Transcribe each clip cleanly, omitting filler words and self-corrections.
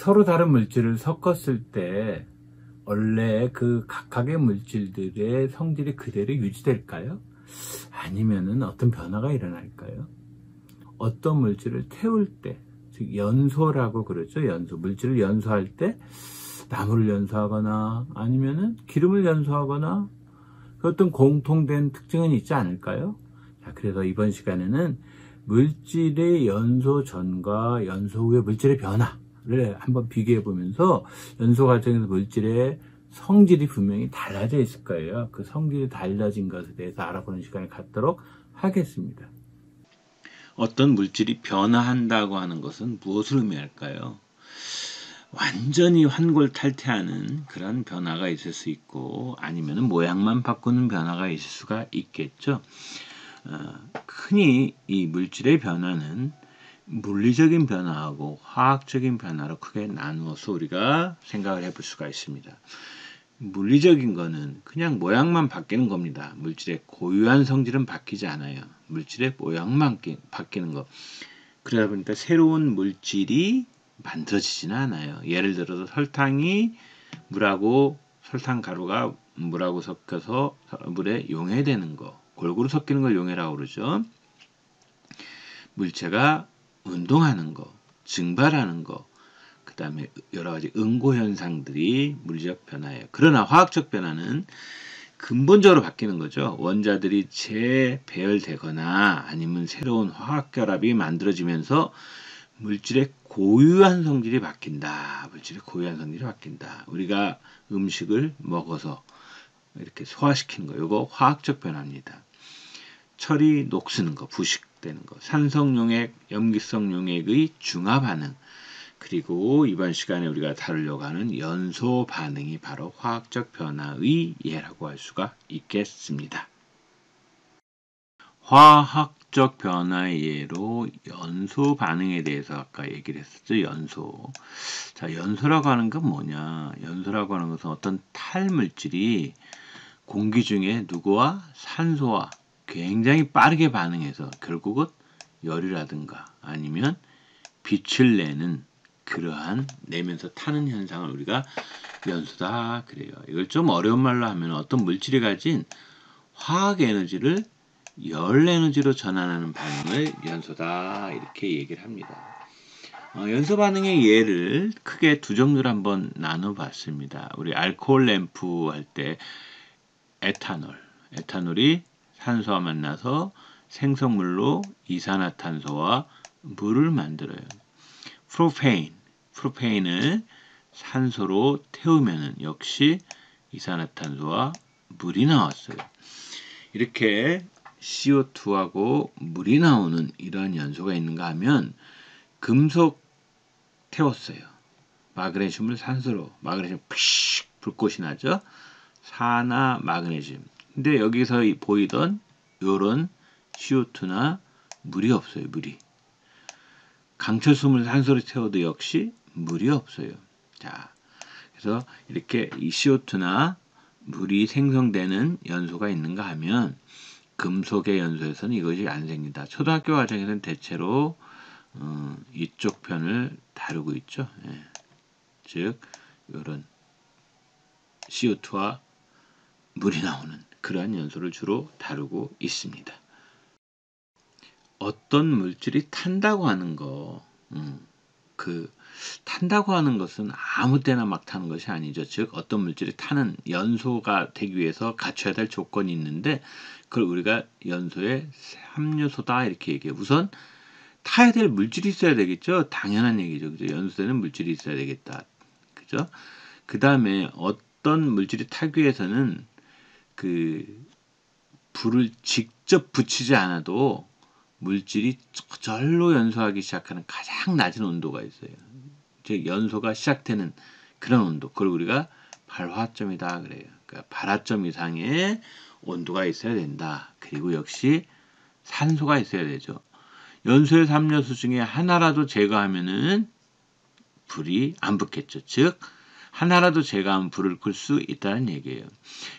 서로 다른 물질을 섞었을 때 원래 그 각각의 물질들의 성질이 그대로 유지될까요? 아니면은 어떤 변화가 일어날까요? 어떤 물질을 태울 때, 즉 연소라고 그러죠. 연소. 물질을 연소할 때 나무를 연소하거나 아니면은 기름을 연소하거나 어떤 공통된 특징은 있지 않을까요? 자, 그래서 이번 시간에는 물질의 연소 전과 연소 후의 물질의 변화를 한번 비교해 보면서 연소 과정에서 물질의 성질이 분명히 달라져 있을 거예요. 그 성질이 달라진 것에 대해서 알아보는 시간을 갖도록 하겠습니다. 어떤 물질이 변화한다고 하는 것은 무엇을 의미할까요? 완전히 환골탈태하는 그런 변화가 있을 수 있고 아니면 모양만 바꾸는 변화가 있을 수가 있겠죠. 흔히 이 물질의 변화는 물리적인 변화하고 화학적인 변화로 크게 나누어서 우리가 생각을 해볼 수가 있습니다. 물리적인 거는 그냥 모양만 바뀌는 겁니다. 물질의 고유한 성질은 바뀌지 않아요. 물질의 모양만 바뀌는 거. 그러다 보니까 새로운 물질이 만들어지지는 않아요. 예를 들어서 설탕이 물하고 설탕 가루가 물하고 섞여서 물에 용해되는 거. 골고루 섞이는 걸 용해라고 그러죠. 물체가 운동하는 거, 증발하는 거, 그 다음에 여러 가지 응고현상들이 물리적 변화예요. 그러나 화학적 변화는 근본적으로 바뀌는 거죠. 원자들이 재배열되거나 아니면 새로운 화학결합이 만들어지면서 물질의 고유한 성질이 바뀐다. 물질의 고유한 성질이 바뀐다. 우리가 음식을 먹어서 이렇게 소화시키는 거. 이거 화학적 변화입니다. 철이 녹쓰는 거, 부식되는 거. 산성용액, 염기성용액의 중화 반응. 그리고 이번 시간에 우리가 다루려고 하는 연소 반응이 바로 화학적 변화의 예라고 할 수가 있겠습니다. 화학적 변화의 예로 연소 반응에 대해서 아까 얘기를 했었죠. 연소. 자, 연소라고 하는 건 뭐냐? 연소라고 하는 것은 어떤 탈물질이 공기 중에 누구와 산소와 굉장히 빠르게 반응해서 결국은 열이라든가 아니면 빛을 내는 그러한 내면서 타는 현상을 우리가 연소다 그래요. 이걸 좀 어려운 말로 하면 어떤 물질이 가진 화학 에너지를 열 에너지로 전환하는 반응을 연소다 이렇게 얘기를 합니다. 연소 반응의 예를 크게 두 종류로 한번 나눠봤습니다. 우리 알코올 램프 할 때 에탄올이 산소와 만나서 생성물로 이산화탄소와 물을 만들어요. 프로페인을 산소로 태우면 역시 이산화탄소와 물이 나왔어요. 이렇게 CO2하고 물이 나오는 이러한 연소가 있는가 하면 금속 태웠어요. 마그네슘을 산소로, 마그네슘 푸식 불꽃이 나죠. 산화 마그네슘. 근데 여기서 보이던 요런 CO2나 물이 없어요. 물이. 강철수물 산소로 태워도 역시 물이 없어요. 자, 그래서 이렇게 이 CO2나 물이 생성되는 연소가 있는가 하면 금속의 연소에서는 이것이 안 생긴다. 초등학교 과정에서는 대체로 이쪽 편을 다루고 있죠. 예. 즉 이런 CO2와 물이 나오는 그러한 연소를 주로 다루고 있습니다. 어떤 물질이 탄다고 하는 거, 탄다고 하는 것은 아무 때나 막 타는 것이 아니죠. 즉 어떤 물질이 타는 연소가 되기 위해서 갖춰야 될 조건이 있는데 그걸 우리가 연소의 3요소다 이렇게 얘기해요. 우선 타야 될 물질이 있어야 되겠죠. 당연한 얘기죠. 그죠? 연소되는 물질이 있어야 되겠다. 그죠? 그 다음에 어떤 물질이 타기 위해서는 불을 직접 붙이지 않아도 물질이 저절로 연소하기 시작하는 가장 낮은 온도가 있어요. 즉 연소가 시작되는 그런 온도. 그걸 우리가 발화점이다 그래요. 그러니까 발화점 이상의 온도가 있어야 된다. 그리고 역시 산소가 있어야 되죠. 연소의 3요소 중에 하나라도 제거하면은 불이 안 붙겠죠. 즉 하나라도 제거하면 불을 끌 수 있다는 얘기예요.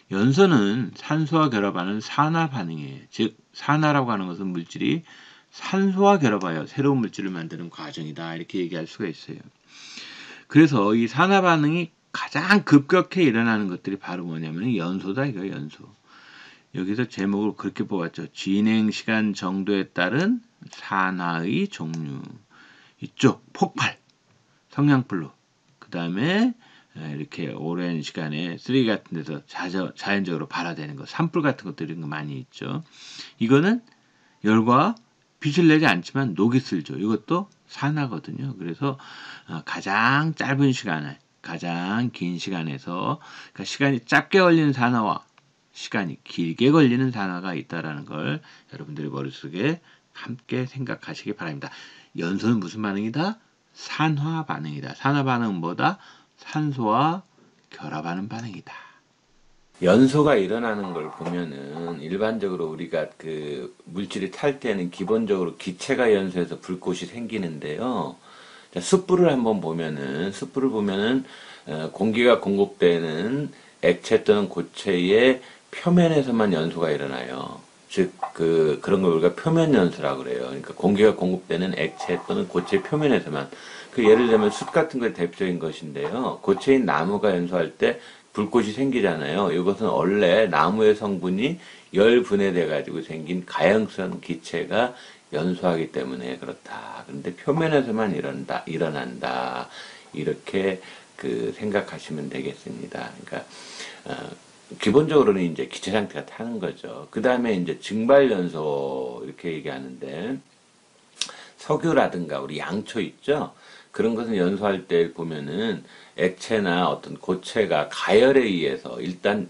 연소는 산소와 결합하는 산화 반응이에요. 즉 산화라고 하는 것은 물질이 산소와 결합하여 새로운 물질을 만드는 과정이다. 이렇게 얘기할 수가 있어요. 그래서 이 산화 반응이 가장 급격히 일어나는 것들이 바로 뭐냐면 연소다 이거예요. 연소. 여기서 제목을 그렇게 뽑았죠. 진행 시간 정도에 따른 산화의 종류. 이쪽 폭발, 성냥불로. 그 다음에 이렇게 오랜 시간에 쓰레기 같은 데서 자연적으로 발화되는 거, 산불 같은 것들이 많이 있죠. 이거는 열과 빛을 내지 않지만 녹이 슬죠. 이것도 산화거든요. 그래서 가장 짧은 시간에, 가장 긴 시간에서, 그러니까 시간이 짧게 걸리는 산화와 시간이 길게 걸리는 산화가 있다라는 걸 여러분들이 머릿속에 함께 생각하시기 바랍니다. 연소는 무슨 반응이다? 산화 반응이다. 산화 반응은 뭐다? 산소와 결합하는 반응이다. 연소가 일어나는 걸 보면은 일반적으로 우리가 그 물질이 탈 때는 기본적으로 기체가 연소해서 불꽃이 생기는데요. 자, 숯불을 한번 보면은 공기가 공급되는 액체 또는 고체의 표면에서만 연소가 일어나요. 즉 그런 걸 우리가 표면 연소라고 그래요. 그러니까 공기가 공급되는 액체 또는 고체 표면에서만. 예를 들면 숯 같은 게 대표적인 것인데요. 고체인 나무가 연소할 때 불꽃이 생기잖아요. 이것은 원래 나무의 성분이 열 분해돼 가지고 생긴 가연성 기체가 연소하기 때문에 그렇다. 그런데 표면에서만 일어난다. 이렇게 생각하시면 되겠습니다. 그러니까 기본적으로는 이제 기체 상태가 타는 거죠. 그 다음에 이제 증발연소 이렇게 얘기하는데 석유라든가 우리 양초 있죠. 그런 것은 연소할 때 보면은 액체나 어떤 고체가 가열에 의해서 일단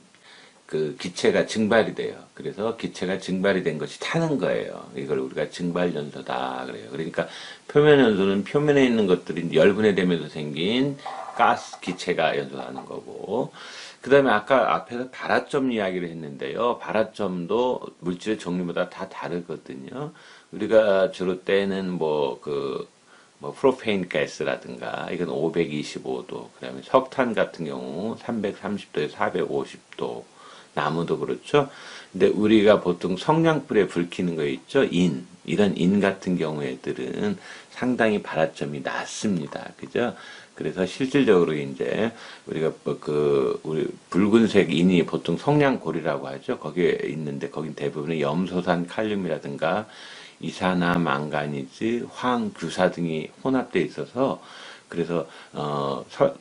그 기체가 증발이 돼요. 그래서 기체가 증발이 된 것이 타는 거예요. 이걸 우리가 증발연소다 그래요. 그러니까 표면연소는 표면에 있는 것들이 열분해 되면서 생긴 가스 기체가 연소하는 거고, 그 다음에 아까 앞에서 발화점 이야기를 했는데요. 발화점도 물질의 종류마다 다 다르거든요. 우리가 주로 떼는 프로페인 가스라든가, 이건 525도, 그 다음에 석탄 같은 경우 330도에서 450도, 나무도 그렇죠. 근데 우리가 보통 성냥불에 불 켜는 거 있죠. 이런 인 같은 경우에들은 상당히 발화점이 낮습니다. 그죠? 그래서 실질적으로 이제 우리가 우리 붉은색 인이 보통 성냥골이라고 하죠. 거기에 있는데 거긴 대부분의 염소산 칼륨이라든가 이산화, 망가니즈, 황, 규사 등이 혼합되어 있어서, 그래서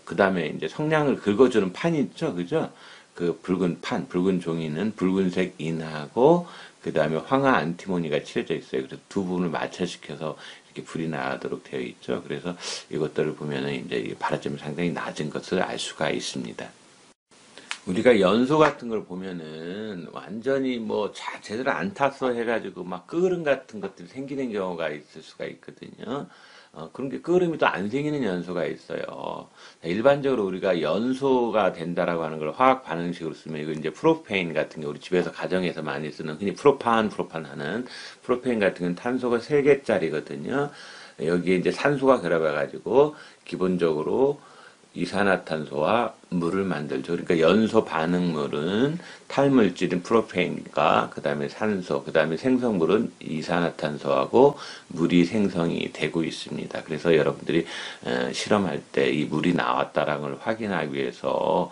그 다음에 이제 성냥을 긁어주는 판이 있죠. 그죠? 그 붉은 종이는 붉은색 인하고 그 다음에 황화 안티모니가 칠해져 있어요. 그래서 두 부분을 마찰시켜서 이렇게 불이 나도록 되어 있죠. 그래서 이것들을 보면은 이제 발화점이 상당히 낮은 것을 알 수가 있습니다. 우리가 연소 같은 걸 보면은 완전히 제대로 안 탔어 해가지고 막 끄름 같은 것들이 생기는 경우가 있을 수가 있거든요. 그런 게 끄름이 또 안 생기는 연소가 있어요. 일반적으로 우리가 연소가 된다라고 하는 걸 화학 반응식으로 쓰면 이거 이제 프로페인 같은 게 우리 집에서 가정에서 많이 쓰는 흔히 프로판 하는 프로페인 같은 경우는 탄소가 3개짜리거든요. 여기에 이제 산소가 결합해가지고 기본적으로 이산화탄소와 물을 만들죠. 그러니까 연소 반응물은 탈물질인 프로페인과 그 다음에 산소, 그 다음에 생성물은 이산화탄소하고 물이 생성이 되고 있습니다. 그래서 여러분들이 실험할 때 이 물이 나왔다라는 걸 확인하기 위해서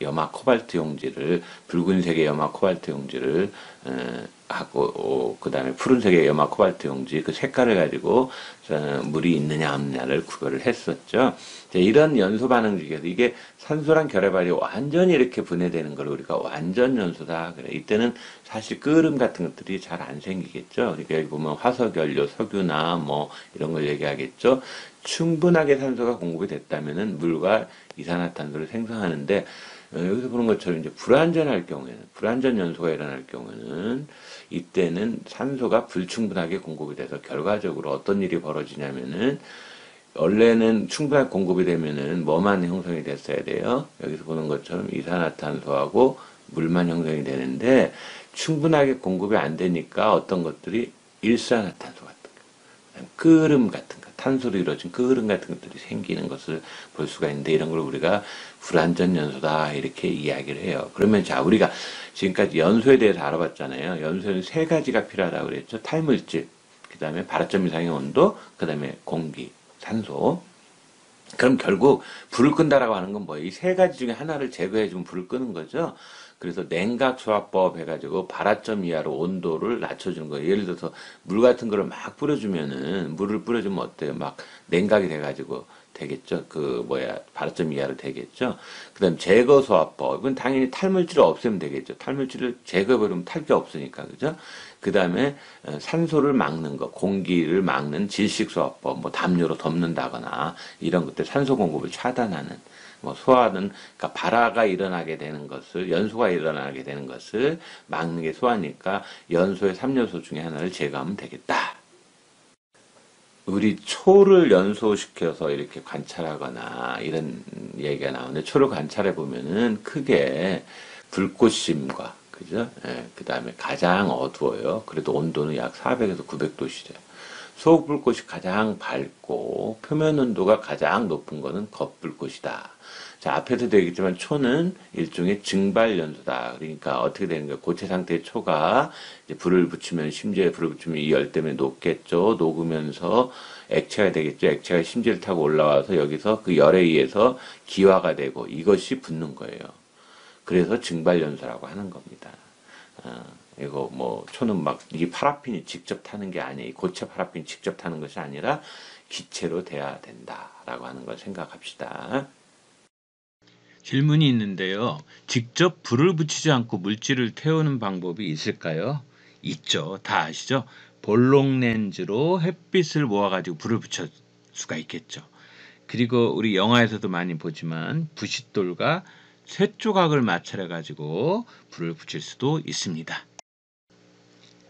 염화 코발트 용지를, 붉은색의 염화 코발트 용지를 하고 그 다음에 푸른색의 염화 코발트 용지 그 색깔을 가지고 물이 있느냐 없느냐를 구별을 했었죠. 이런 연소 반응 중에서 이게 산소랑 결합하여 완전히 이렇게 분해되는 걸 우리가 완전 연소다 그래. 이때는 사실 끄름 같은 것들이 잘 안 생기겠죠. 그러니까 여기 보면 화석연료, 석유나 이런 걸 얘기하겠죠. 충분하게 산소가 공급이 됐다면은 물과 이산화탄소를 생성하는데, 여기서 보는 것처럼 이제 불완전 연소가 일어날 경우에는 이때는 산소가 불충분하게 공급이 돼서 결과적으로 어떤 일이 벌어지냐면은, 원래는 충분하게 공급이 되면은 뭐만 형성이 됐어야 돼요? 여기서 보는 것처럼 이산화탄소하고 물만 형성이 되는데, 충분하게 공급이 안 되니까 어떤 것들이 일산화탄소 같은 거, 끄름 같은 거, 탄소로 이루어진 끄름 같은 것들이 생기는 것을 볼 수가 있는데, 이런 걸 우리가 불완전 연소다 이렇게 이야기를 해요. 그러면 자, 우리가 지금까지 연소에 대해서 알아봤잖아요. 연소에는 3가지가 필요하다고 그랬죠. 탈물질, 그 다음에 발화점 이상의 온도, 그 다음에 공기, 산소. 그럼 결국 불을 끈다라고 하는 건 뭐예요? 이 세 가지 중에 하나를 제거해주면 불을 끄는 거죠. 그래서 냉각소화법 해가지고 발화점 이하로 온도를 낮춰주는 거예요. 예를 들어서 물 같은 거를 막 뿌려주면은, 물을 뿌려주면 어때요? 막 냉각이 돼가지고 되겠죠. 발화점 이하로 되겠죠. 그 다음 제거소화법은 당연히 탈물질을 없애면 되겠죠. 탈물질을 제거해버리면 탈 게 없으니까, 그죠? 그 다음에 산소를 막는 거, 공기를 막는 질식소화법, 뭐 담요로 덮는다거나 이런 것들 산소 공급을 차단하는, 뭐 소화는, 그러니까 발화가 일어나게 되는 것을, 연소가 일어나게 되는 것을 막는 게 소화니까 연소의 3요소 중에 하나를 제거하면 되겠다. 우리 초를 연소시켜서 이렇게 관찰하거나 이런 얘기가 나오는데, 초를 관찰해 보면은 크게 불꽃심과, 그죠? 예, 그 다음에 가장 어두워요. 그래도 온도는 약 400에서 900도시래요. 소불꽃이 가장 밝고 표면 온도가 가장 높은 거는 겉불꽃이다. 자, 앞에도 되겠지만 초는 일종의 증발연소다. 그러니까 어떻게 되는 거예요? 고체 상태의 초가 이제 불을 붙이면, 심지어 불을 붙이면 이 열 때문에 녹겠죠. 녹으면서 액체가 되겠죠. 액체가 심지를 타고 올라와서 여기서 그 열에 의해서 기화가 되고 이것이 붙는 거예요. 그래서 증발연소라고 하는 겁니다. 어, 이거 뭐 초는 막 이 파라핀이 직접 타는 게 아니에요. 고체 파라핀이 직접 타는 것이 아니라 기체로 돼야 된다라고 하는 걸 생각합시다. 질문이 있는데요. 직접 불을 붙이지 않고 물질을 태우는 방법이 있을까요? 있죠. 다 아시죠? 볼록 렌즈로 햇빛을 모아가지고 불을 붙일 수가 있겠죠. 그리고 우리 영화에서도 많이 보지만 부싯돌과 쇠조각을 마찰해 가지고 불을 붙일 수도 있습니다.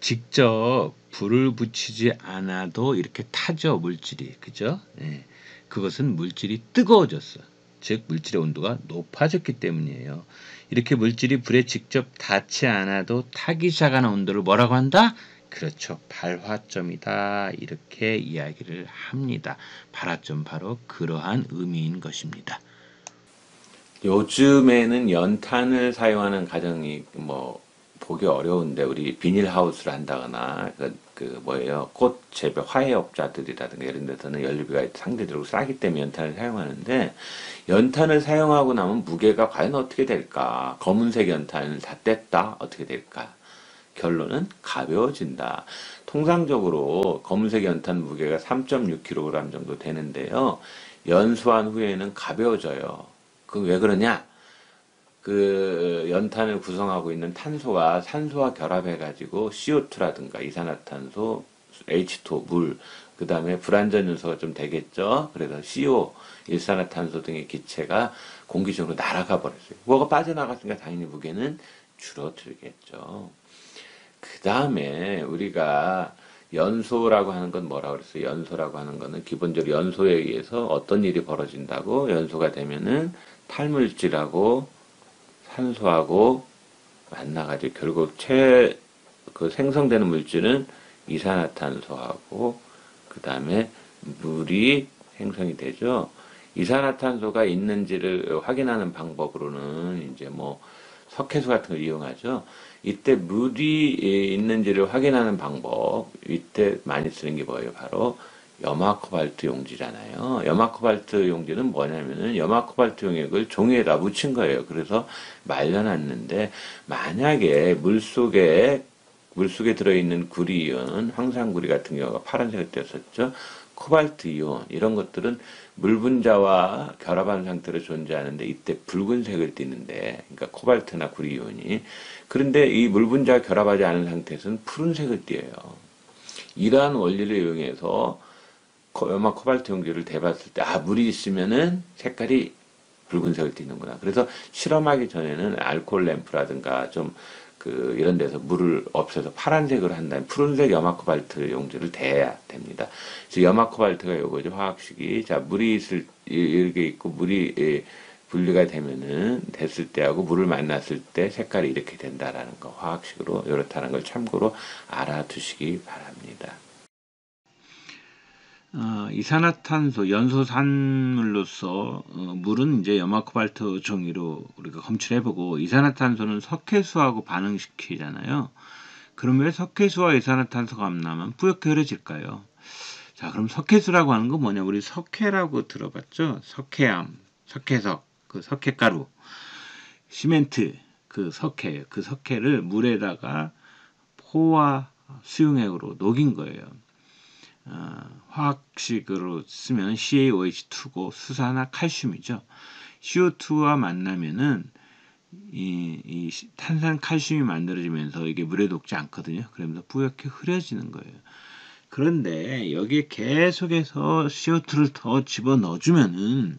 직접 불을 붙이지 않아도 이렇게 타죠, 물질이. 그죠? 예. 그것은 물질이 뜨거워졌어. 즉 물질의 온도가 높아졌기 때문이에요. 이렇게 물질이 불에 직접 닿지 않아도 타기 시작하는 온도를 뭐라고 한다? 그렇죠. 발화점이다. 이렇게 이야기를 합니다. 발화점 바로 그러한 의미인 것입니다. 요즘에는 연탄을 사용하는 가정이 뭐 보기 어려운데, 우리 비닐하우스를 한다거나 뭐예요, 꽃 재배 화훼업자들이라든가 이런 데서는 연료비가 상대적으로 싸기 때문에 연탄을 사용하는데, 연탄을 사용하고 나면 무게가 과연 어떻게 될까? 검은색 연탄을 다 뗐다 어떻게 될까? 결론은 가벼워진다. 통상적으로 검은색 연탄 무게가 3.6kg 정도 되는데요. 연소한 후에는 가벼워져요. 그 왜 그러냐? 그 연탄을 구성하고 있는 탄소가 산소와 결합해가지고 CO2라든가 이산화탄소, H2O, 물, 그 다음에 불완전 요소가 좀 되겠죠. 그래서 CO, 일산화탄소 등의 기체가 공기중으로 날아가 버렸어요. 뭐가 빠져나갔으니까 당연히 무게는 줄어들겠죠. 그 다음에 우리가 연소라고 하는 건 뭐라고 그랬어요? 연소라고 하는 거는 기본적으로 연소에 의해서 어떤 일이 벌어진다고? 연소가 되면은 탈물질하고 산소하고 만나가지고 결국 그 생성되는 물질은 이산화탄소하고 그 다음에 물이 생성이 되죠. 이산화탄소가 있는지를 확인하는 방법으로는 이제 뭐 석회수 같은 걸 이용하죠. 이때 물이 있는지를 확인하는 방법, 이때 많이 쓰는 게 뭐예요? 바로 염화코발트 용지잖아요. 염화코발트 용지는 뭐냐면은 염화코발트 용액을 종이에다 묻힌 거예요. 그래서 말려놨는데, 만약에 물속에 들어있는 구리이온, 황산구리 같은 경우가 파란색을 띄었었죠. 코발트 이온, 이런 것들은 물 분자와 결합한 상태로 존재하는데 이때 붉은색을 띠는데, 그러니까 코발트나 구리 이온이. 그런데 이 물 분자가 결합하지 않은 상태에서는 푸른색을 띠어요. 이러한 원리를 이용해서 염화 코발트 용기를 대봤을 때, 물이 있으면은 색깔이 붉은색을 띠는구나. 그래서 실험하기 전에는 알코올 램프라든가 이런 데서 물을 없애서 파란색으로 한다면 푸른색 염화 코발트 용지를 대야 됩니다. 그래서 염화 코발트가 요거죠, 화학식이. 자, 이렇게 있고, 물이 분리가 됐을 때하고 물을 만났을 때 색깔이 이렇게 된다라는 거, 화학식으로 이렇다는 걸 참고로 알아두시기 바랍니다. 이산화탄소, 연소산물로서 물은 이제 염화코발트 종이로 우리가 검출해보고, 이산화탄소는 석회수하고 반응시키잖아요. 그럼 왜 석회수와 이산화탄소가 만나면 뿌옇게 흐려질까요? 자, 그럼 석회수라고 하는 건 뭐냐? 우리 석회라고 들어봤죠? 석회암, 석회석, 그 석회가루, 시멘트, 그 석회, 그 석회를 물에다가 포화 수용액으로 녹인 거예요. 화학식으로 쓰면 CaOH2고 수산화칼슘이죠. CO2와 만나면은 이 탄산 칼슘이 만들어지면서 이게 물에 녹지 않거든요. 그러면서 뿌옇게 흐려지는 거예요. 그런데 여기에 계속해서 CO2를 더 집어 넣어주면은,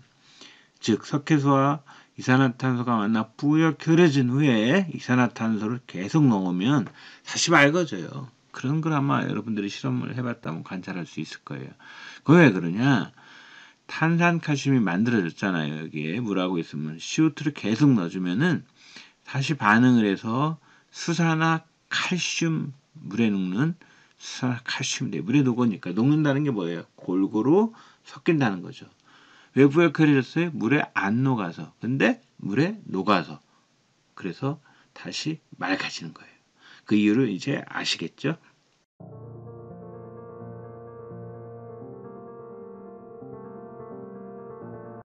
즉 석회수와 이산화탄소가 만나 뿌옇게 흐려진 후에 이산화탄소를 계속 넣으면 다시 맑아져요. 그런 걸 아마 여러분들이 실험을 해봤다면 관찰할 수 있을 거예요. 그거 왜 그러냐? 탄산칼슘이 만들어졌잖아요. 여기에 물하고 있으면 CO2를 계속 넣어주면은 다시 반응을 해서 수산화칼슘, 물에 녹는 수산화칼슘, 물에 녹으니까 녹는다는 게 뭐예요? 골고루 섞인다는 거죠. 왜 뿌옇게 흐려졌어요? 물에 안 녹아서. 근데 물에 녹아서. 그래서 다시 맑아지는 거예요. 그 이유를 이제 아시겠죠?